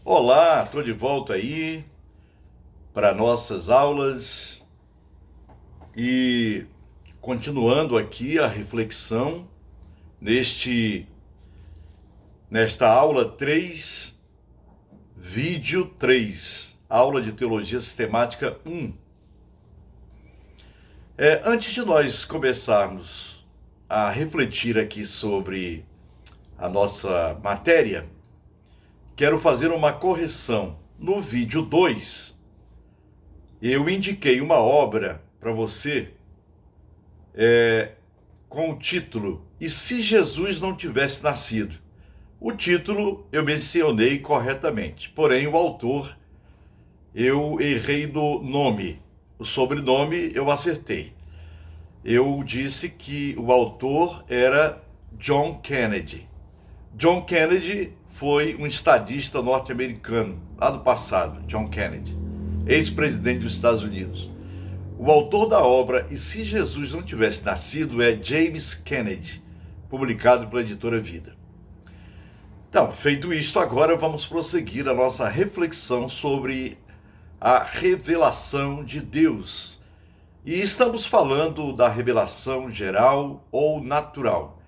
Olá, estou de volta aí para nossas aulas e continuando aqui a reflexão nesta aula 3, vídeo 3, aula de Teologia Sistemática 1. Antes de nós começarmos a refletir aqui sobre a nossa matéria, quero fazer uma correção. No vídeo 2, eu indiquei uma obra para você com o título "E se Jesus não tivesse nascido?". O título eu mencionei corretamente, porém o autor eu errei no nome. O sobrenome eu acertei. Eu disse que o autor era John Kennedy. John Kennedy foi um estadista norte-americano, lá no passado, John Kennedy, ex-presidente dos Estados Unidos. O autor da obra "E se Jesus não tivesse nascido?" é James Kennedy, publicado pela editora Vida. Então, feito isto, agora vamos prosseguir a nossa reflexão sobre a revelação de Deus. E estamos falando da revelação geral ou natural.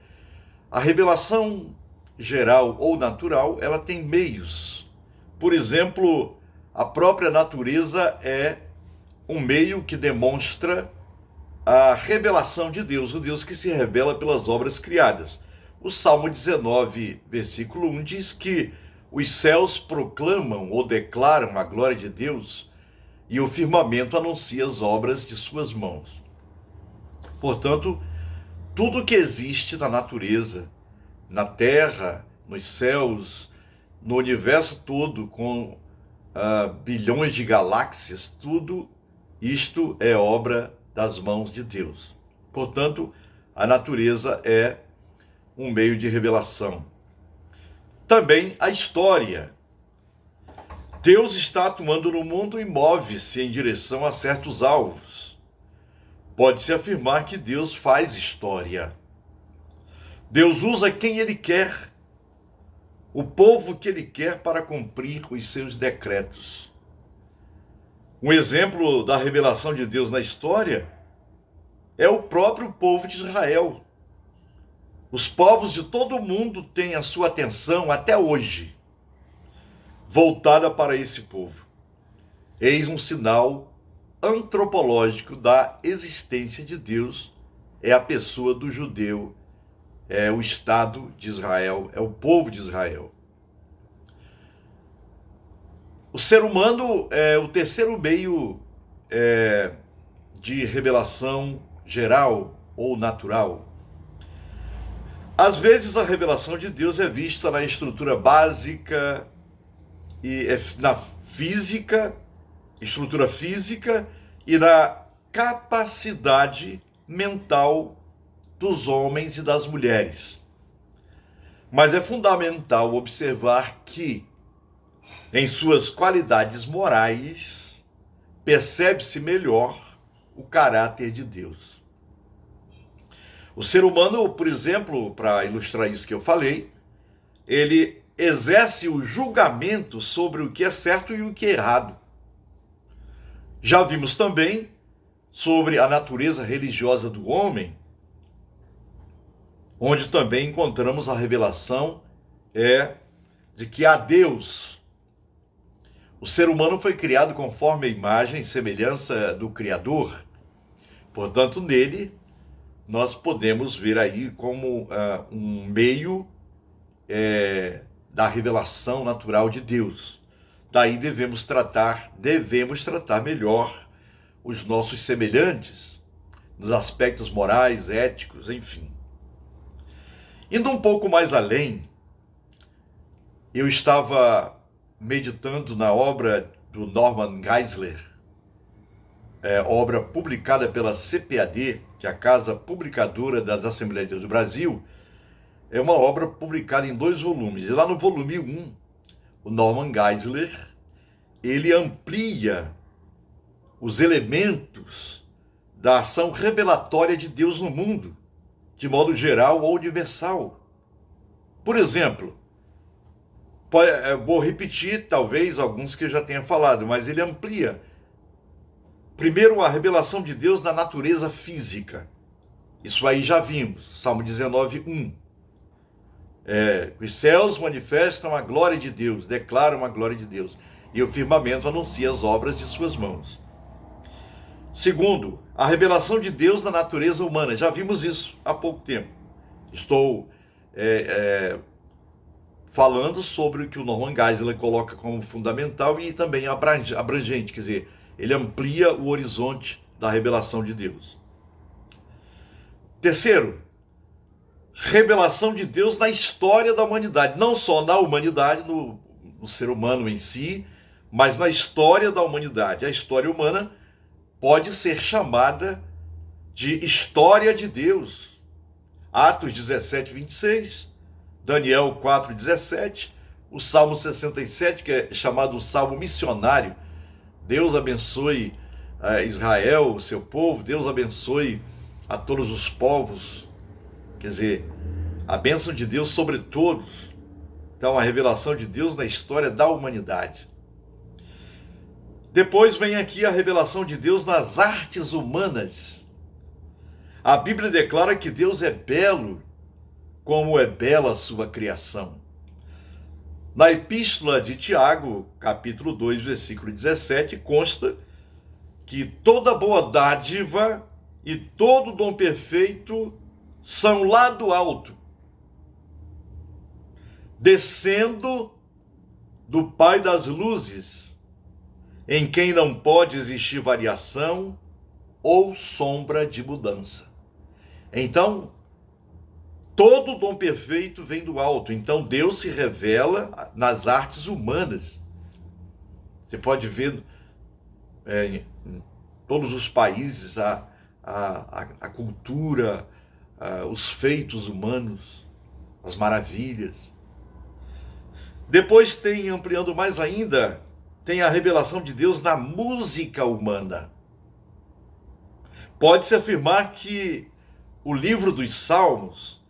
A revelação geral ou natural, ela tem meios. Por exemplo, a própria natureza é um meio que demonstra a revelação de Deus, o Deus que se revela pelas obras criadas. O Salmo 19, versículo 1 diz que os céus proclamam ou declaram a glória de Deus e o firmamento anuncia as obras de suas mãos. Portanto, tudo que existe na natureza, na terra, nos céus, no universo todo, com bilhões de galáxias, tudo isto é obra das mãos de Deus. Portanto, a natureza é um meio de revelação. Também a história. Deus está atuando no mundo e move-se em direção a certos alvos. Pode-se afirmar que Deus faz história. Deus usa quem Ele quer, o povo que Ele quer para cumprir os seus decretos. Um exemplo da revelação de Deus na história é o próprio povo de Israel. Os povos de todo o mundo têm a sua atenção até hoje voltada para esse povo. Eis um sinal antropológico da existência de Deus, é a pessoa do judeu, é o Estado de Israel, é o povo de Israel. O ser humano é o terceiro meio de revelação geral ou natural. Às vezes a revelação de Deus é vista na estrutura básica e na estrutura física e na capacidade mental dos homens e das mulheres. Mas é fundamental observar que, em suas qualidades morais, percebe-se melhor o caráter de Deus. O ser humano, por exemplo, para ilustrar isso que eu falei, ele exerce o julgamento sobre o que é certo e o que é errado. Já vimos também sobre a natureza religiosa do homem, onde também encontramos a revelação de que há Deus. O ser humano foi criado conforme a imagem e semelhança do Criador. Portanto, nele, nós podemos ver aí como um meio da revelação natural de Deus. Daí devemos tratar melhor os nossos semelhantes, nos aspectos morais, éticos, enfim. Indo um pouco mais além, eu estava meditando na obra do Norman Geisler, obra publicada pela CPAD, que é a Casa Publicadora das Assembleias de Deus do Brasil. É uma obra publicada em 2 volumes. E lá no volume 1, o Norman Geisler, ele amplia os elementos da ação revelatória de Deus no mundo, de modo geral ou universal. Por exemplo, Vou repetir, talvez, alguns que eu já tenha falado, mas ele amplia. Primeiro, a revelação de Deus na natureza física. Isso aí já vimos, Salmo 19:1. Os céus manifestam a glória de Deus, declaram a glória de Deus, e o firmamento anuncia as obras de suas mãos. Segundo, a revelação de Deus na natureza humana. Já vimos isso há pouco tempo. Estou falando sobre o que o Norman Geisler coloca como fundamental e também abrangente, quer dizer, ele amplia o horizonte da revelação de Deus. Terceiro, revelação de Deus na história da humanidade, não só na humanidade, no ser humano em si, mas na história da humanidade. A história humana pode ser chamada de história de Deus. Atos 17:26, Daniel 4:17, o Salmo 67, que é chamado o Salmo missionário. Deus abençoe Israel, o seu povo, Deus abençoe a todos os povos. Quer dizer, a bênção de Deus sobre todos. Então, a revelação de Deus na história da humanidade. Depois vem aqui a revelação de Deus nas artes humanas. A Bíblia declara que Deus é belo, como é bela a sua criação. Na Epístola de Tiago, capítulo 2, versículo 17, consta que toda boa dádiva e todo dom perfeito são lá do alto, descendo do Pai das luzes, em quem não pode existir variação ou sombra de mudança. Então, todo dom perfeito vem do alto. Então, Deus se revela nas artes humanas. Você pode ver em todos os países a cultura, os feitos humanos, as maravilhas. Depois tem, ampliando mais ainda, tem a revelação de Deus na música humana. Pode-se afirmar que o livro dos Salmos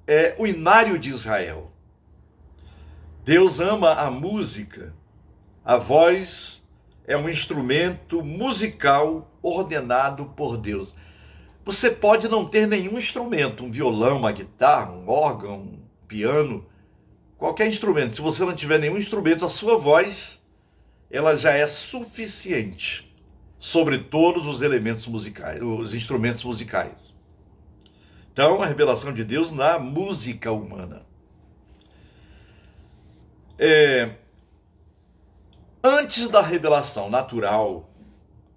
é o inário de Israel. Deus ama a música. A voz é um instrumento musical ordenado por Deus. Você pode não ter nenhum instrumento, um violão, uma guitarra, um órgão, um piano, qualquer instrumento. Se você não tiver nenhum instrumento, a sua voz, ela já é suficiente sobre todos os elementos musicais, os instrumentos musicais. Então, a revelação de Deus na música humana. Antes da revelação natural,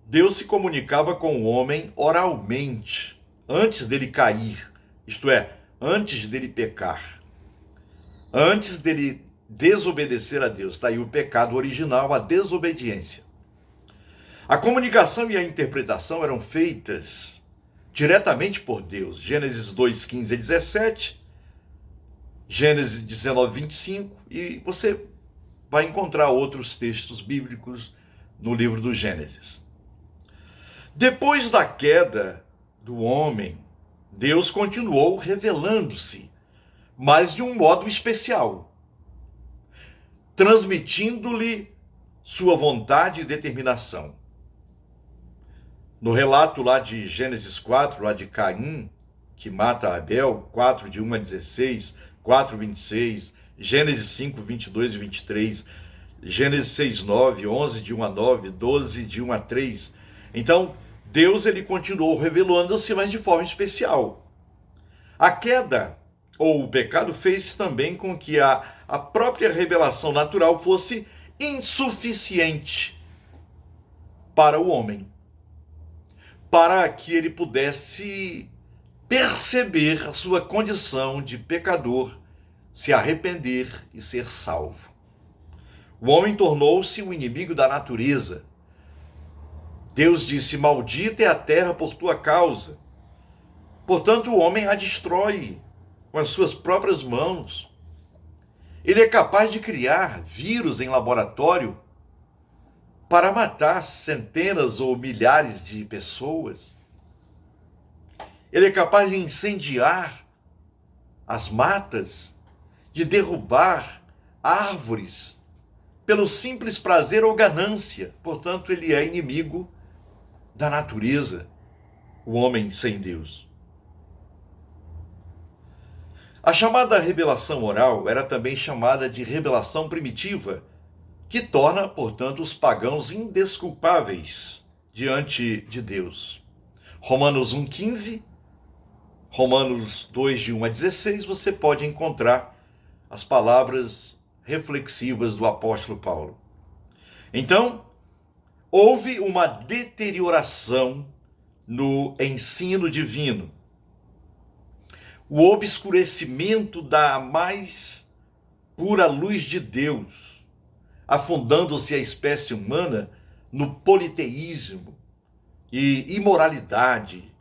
Deus se comunicava com o homem oralmente, antes dele cair, isto é, antes dele pecar, antes dele desobedecer a Deus. Está aí o pecado original, a desobediência. A comunicação e a interpretação eram feitas diretamente por Deus. Gênesis 2:15-17, Gênesis 19:25, e você vai encontrar outros textos bíblicos no livro do Gênesis. Depois da queda do homem, Deus continuou revelando-se, mas de um modo especial, transmitindo-lhe sua vontade e determinação. No relato lá de Gênesis 4, lá de Caim, que mata Abel, 4:1-16, 4:26, Gênesis 5:22-23, Gênesis 6:9, 11:1-9, 12:1-3. Então, Deus ele continuou revelando-se, mas de forma especial. A queda, ou o pecado, fez também com que a própria revelação natural fosse insuficiente para o homem, para que ele pudesse perceber a sua condição de pecador, se arrepender e ser salvo. O homem tornou-se um inimigo da natureza. Deus disse: maldita é a terra por tua causa. Portanto, o homem a destrói com as suas próprias mãos. Ele é capaz de criar vírus em laboratório para matar centenas ou milhares de pessoas. Ele é capaz de incendiar as matas, de derrubar árvores pelo simples prazer ou ganância. Portanto, ele é inimigo da natureza, o homem sem Deus. A chamada revelação oral era também chamada de revelação primitiva, que torna, portanto, os pagãos indesculpáveis diante de Deus. Romanos 1,15, Romanos 2, de 1 a 16, você pode encontrar as palavras reflexivas do apóstolo Paulo. Então, houve uma deterioração no ensino divino. O obscurecimento da mais pura luz de Deus, afundando-se a espécie humana no politeísmo e imoralidade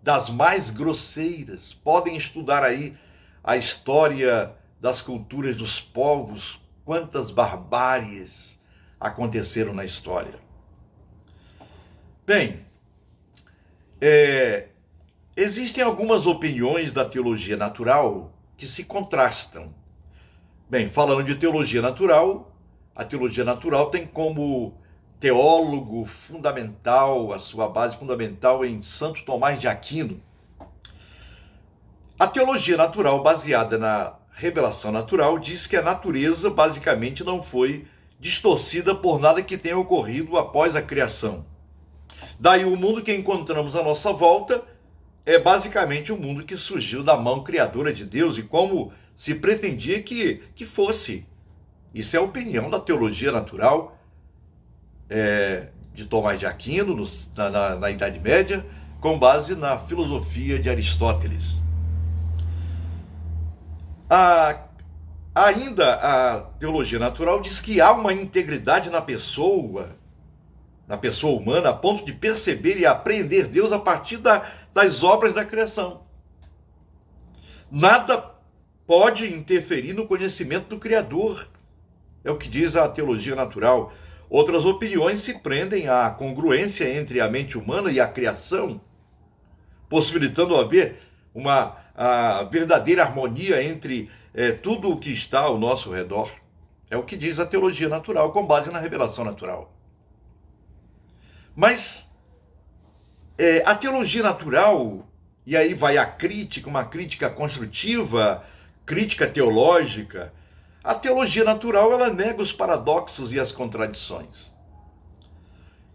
das mais grosseiras. Podem estudar aí a história das culturas dos povos, quantas barbáries aconteceram na história. Bem, existem algumas opiniões da teologia natural que se contrastam. Bem, falando de teologia natural, a teologia natural tem como teólogo fundamental, a sua base fundamental em Santo Tomás de Aquino. A teologia natural, baseada na revelação natural, diz que a natureza basicamente não foi distorcida por nada que tenha ocorrido após a criação. Daí o mundo que encontramos à nossa volta é basicamente um mundo que surgiu da mão criadora de Deus e como se pretendia que fosse. Isso é a opinião da teologia natural de Tomás de Aquino, na Idade Média, com base na filosofia de Aristóteles. Ainda a teologia natural diz que há uma integridade na pessoa humana, a ponto de perceber e apreender Deus a partir das obras da criação. Nada pode interferir no conhecimento do Criador, é o que diz a teologia natural. Outras opiniões se prendem à congruência entre a mente humana e a criação, possibilitando haver a verdadeira harmonia entre tudo o que está ao nosso redor. É o que diz a teologia natural, com base na revelação natural. Mas a teologia natural, e aí vai a crítica, uma crítica construtiva, crítica teológica. A teologia natural, ela nega os paradoxos e as contradições.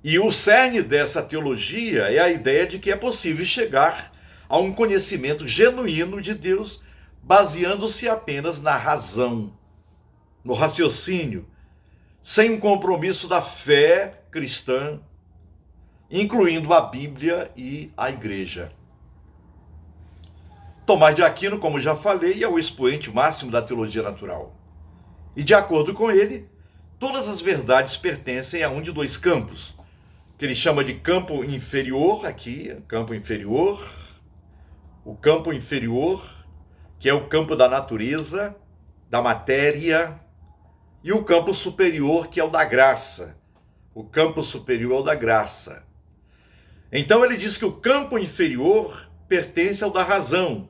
E o cerne dessa teologia é a ideia de que é possível chegar a um conhecimento genuíno de Deus, baseando-se apenas na razão, no raciocínio, sem um compromisso da fé cristã, incluindo a Bíblia e a Igreja. Tomás de Aquino, como já falei, é o expoente máximo da teologia natural. E de acordo com ele, todas as verdades pertencem a um de dois campos, que ele chama de campo inferior, aqui, campo inferior, o campo inferior, que é o campo da natureza, da matéria, e o campo superior, que é o da graça. O campo superior é o da graça. Então ele diz que o campo inferior pertence ao da razão,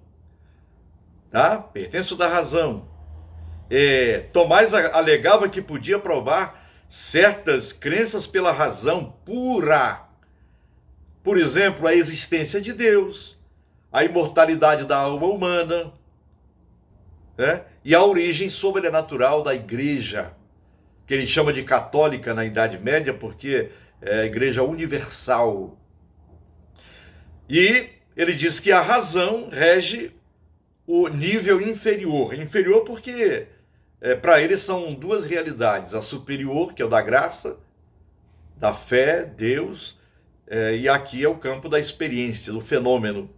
tá? Pertence ao da razão. Tomás alegava que podia provar certas crenças pela razão pura. Por exemplo, a existência de Deus, a imortalidade da alma humana, e a origem sobrenatural da igreja, que ele chama de católica na Idade Média, porque é a igreja universal. E ele diz que a razão rege o nível inferior. Inferior porque para ele são duas realidades. A superior, que é o da graça, da fé, Deus, e aqui é o campo da experiência, do fenômeno.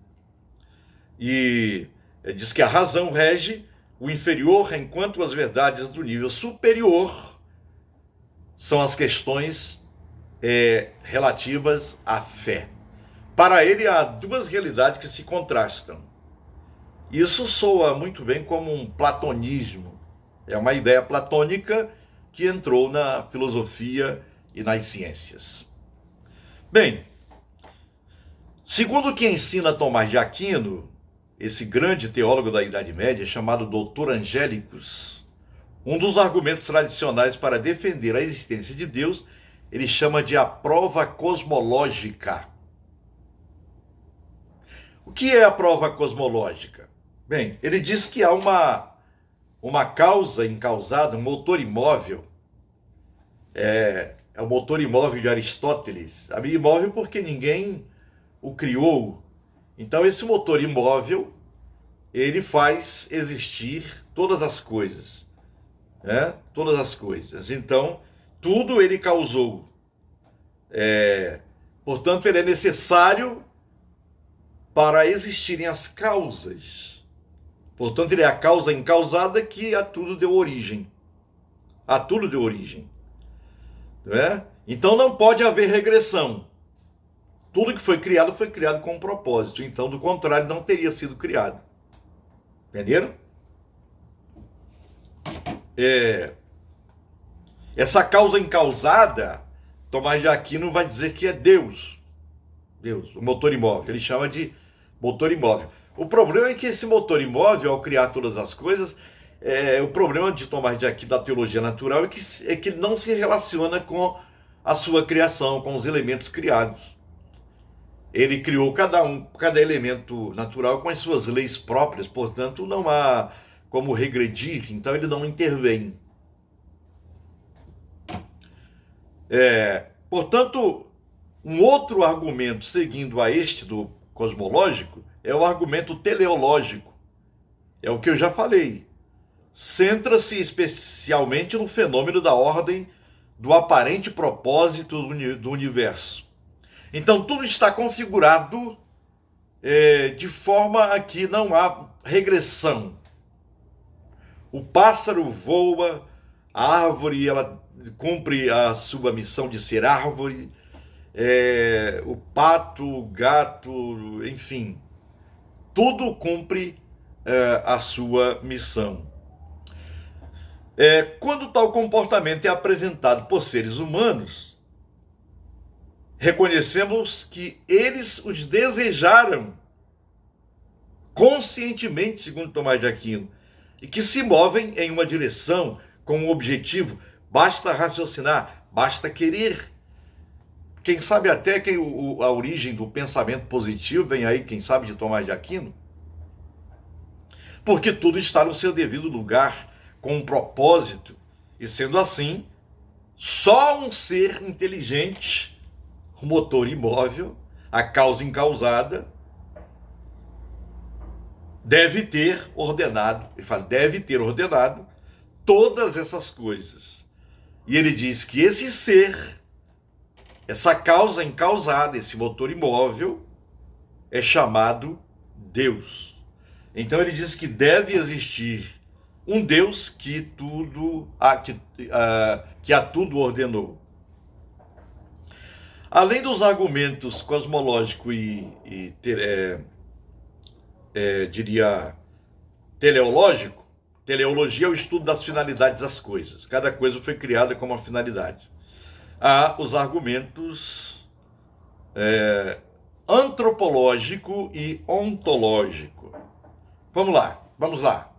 E diz que a razão rege o inferior, enquanto as verdades do nível superior são as questões relativas à fé. Para ele, há duas realidades que se contrastam. Isso soa muito bem como um platonismo. É uma ideia platônica que entrou na filosofia e nas ciências. Bem, segundo o que ensina Tomás de Aquino, esse grande teólogo da Idade Média, chamado Doutor Angélicos, Um dos argumentos tradicionais para defender a existência de Deus, ele chama de a prova cosmológica. O que é a prova cosmológica? Bem, ele diz que há uma causa incausada, um motor imóvel. É o motor imóvel de Aristóteles. Imóvel porque ninguém o criou. Então esse motor imóvel, ele faz existir todas as coisas. Todas as coisas. Então, tudo ele causou. Portanto, ele é necessário para existirem as causas. Portanto, ele é a causa incausada que a tudo deu origem. A tudo deu origem. Então, não pode haver regressão. Tudo que foi criado com um propósito. Então, do contrário, não teria sido criado. Entenderam? Essa causa incausada, Tomás de Aquino vai dizer que é Deus. Deus, o motor imóvel. Ele chama de motor imóvel. O problema é que esse motor imóvel, ao criar todas as coisas, o problema de Tomás de Aquino da teologia natural é que ele não se relaciona com a sua criação, com os elementos criados. Ele criou cada elemento natural com as suas leis próprias, portanto, não há como regredir, então ele não intervém. Portanto, um outro argumento seguindo a este do cosmológico é o argumento teleológico. É o que eu já falei. Centra-se especialmente no fenômeno da ordem do aparente propósito do universo. Então, tudo está configurado de forma a que não há regressão. O pássaro voa, a árvore ela cumpre a sua missão de ser árvore, o pato, o gato, enfim, tudo cumpre a sua missão. Quando tal comportamento é apresentado por seres humanos, reconhecemos que eles os desejaram conscientemente, segundo Tomás de Aquino, e que se movem em uma direção com um objetivo. Basta raciocinar, basta querer. Quem sabe até que a origem do pensamento positivo vem aí, quem sabe, de Tomás de Aquino. Porque tudo está no seu devido lugar, com um propósito. E sendo assim, só um ser inteligente, o motor imóvel, a causa incausada, deve ter ordenado, ele fala, deve ter ordenado todas essas coisas. E ele diz que esse ser, essa causa incausada, esse motor imóvel, é chamado Deus. Então ele diz que deve existir um Deus que a tudo ordenou. Além dos argumentos cosmológico e diria teleológico, teleologia é o estudo das finalidades das coisas. Cada coisa foi criada com uma finalidade. Há os argumentos antropológico e ontológico. Vamos lá.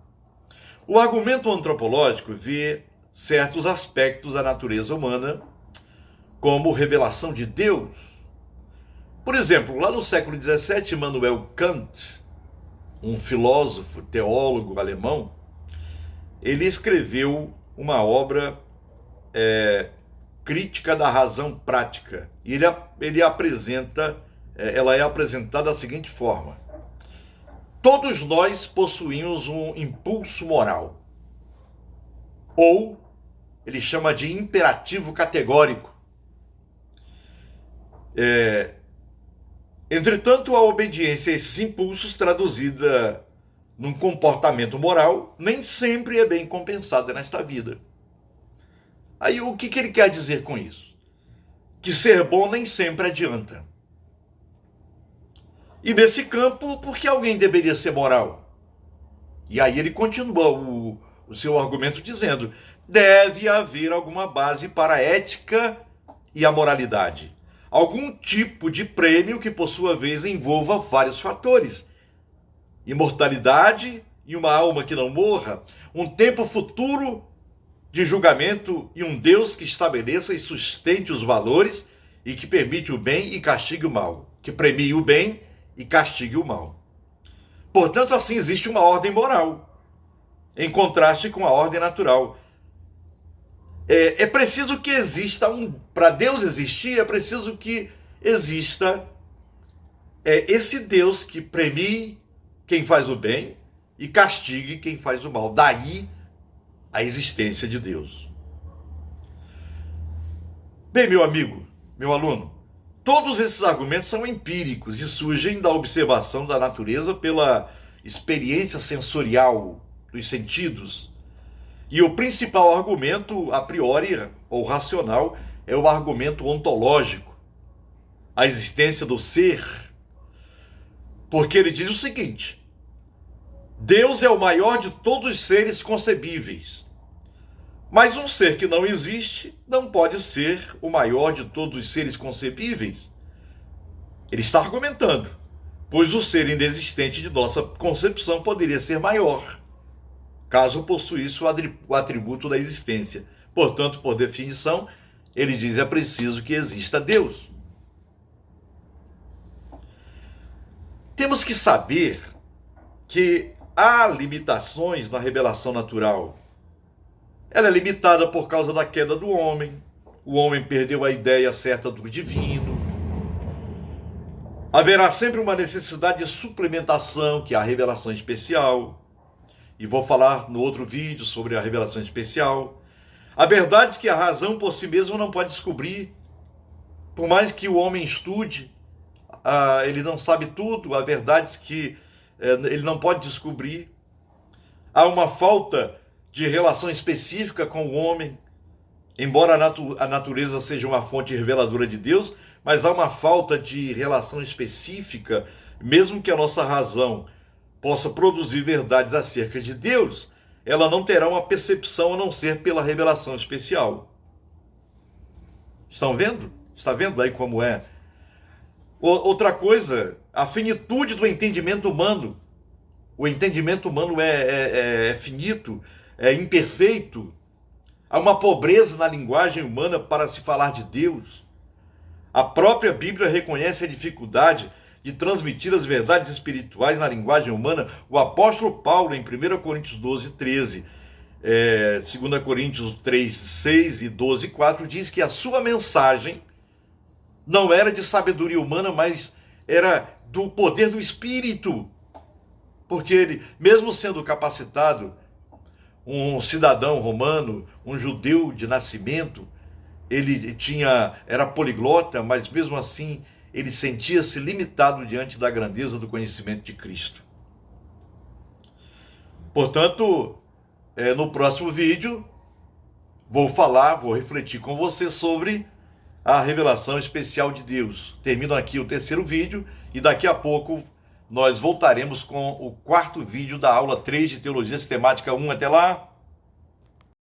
O argumento antropológico vê certos aspectos da natureza humana como revelação de Deus. Por exemplo, lá no século XVII, Immanuel Kant, um filósofo, teólogo alemão, ele escreveu uma obra crítica da razão prática. E ela é apresentada da seguinte forma: todos nós possuímos um impulso moral, ou ele chama de imperativo categórico. Entretanto, a obediência a esses impulsos, traduzida num comportamento moral, nem sempre é bem compensada nesta vida. Aí o que ele quer dizer com isso? Que ser bom nem sempre adianta. E nesse campo, por que alguém deveria ser moral? E aí ele continua o seu argumento dizendo: deve haver alguma base para a ética e a moralidade. Algum tipo de prêmio que, por sua vez, envolva vários fatores. Imortalidade e uma alma que não morra. Um tempo futuro de julgamento e um Deus que estabeleça e sustente os valores e que permite o bem e castigue o mal, que premie o bem e castigue o mal. Portanto, assim existe uma ordem moral, em contraste com a ordem natural. É preciso que exista para Deus existir, é preciso que exista esse Deus que premie quem faz o bem e castigue quem faz o mal. Daí a existência de Deus. Bem, meu amigo, meu aluno, todos esses argumentos são empíricos e surgem da observação da natureza pela experiência sensorial dos sentidos. E o principal argumento, a priori ou racional, é o argumento ontológico, a existência do ser. Porque ele diz o seguinte: Deus é o maior de todos os seres concebíveis. Mas um ser que não existe não pode ser o maior de todos os seres concebíveis. Ele está argumentando, pois o ser inexistente de nossa concepção poderia ser maior, caso possuísse o atributo da existência. Portanto, por definição, ele diz: é preciso que exista Deus. Temos que saber que há limitações na revelação natural. Ela é limitada por causa da queda do homem. O homem perdeu a ideia certa do divino. Haverá sempre uma necessidade de suplementação, que é a revelação especial. E vou falar no outro vídeo sobre a revelação especial. Há verdades que a razão por si mesma não pode descobrir. Por mais que o homem estude, ele não sabe tudo. Há verdades que ele não pode descobrir. Há uma falta de relação específica com o homem, embora a natureza seja uma fonte reveladora de Deus, mas há uma falta de relação específica, mesmo que a nossa razão possa produzir verdades acerca de Deus, ela não terá uma percepção a não ser pela revelação especial. Estão vendo? Está vendo aí como é? Outra coisa, a finitude do entendimento humano. O entendimento humano é finito, é imperfeito. Há uma pobreza na linguagem humana para se falar de Deus. A própria Bíblia reconhece a dificuldade de transmitir as verdades espirituais na linguagem humana. O apóstolo Paulo, em 1 Coríntios 12, 13, 2 Coríntios 3, 6 e 12, 4, diz que a sua mensagem não era de sabedoria humana, mas era do poder do Espírito. Porque ele, mesmo sendo capacitado, um cidadão romano, um judeu de nascimento, ele era poliglota, mas mesmo assim ele sentia-se limitado diante da grandeza do conhecimento de Cristo. Portanto, no próximo vídeo, vou refletir com você sobre a revelação especial de Deus. Termino aqui o terceiro vídeo e daqui a pouco nós voltaremos com o quarto vídeo da aula 3 de Teologia Sistemática 1. Até lá!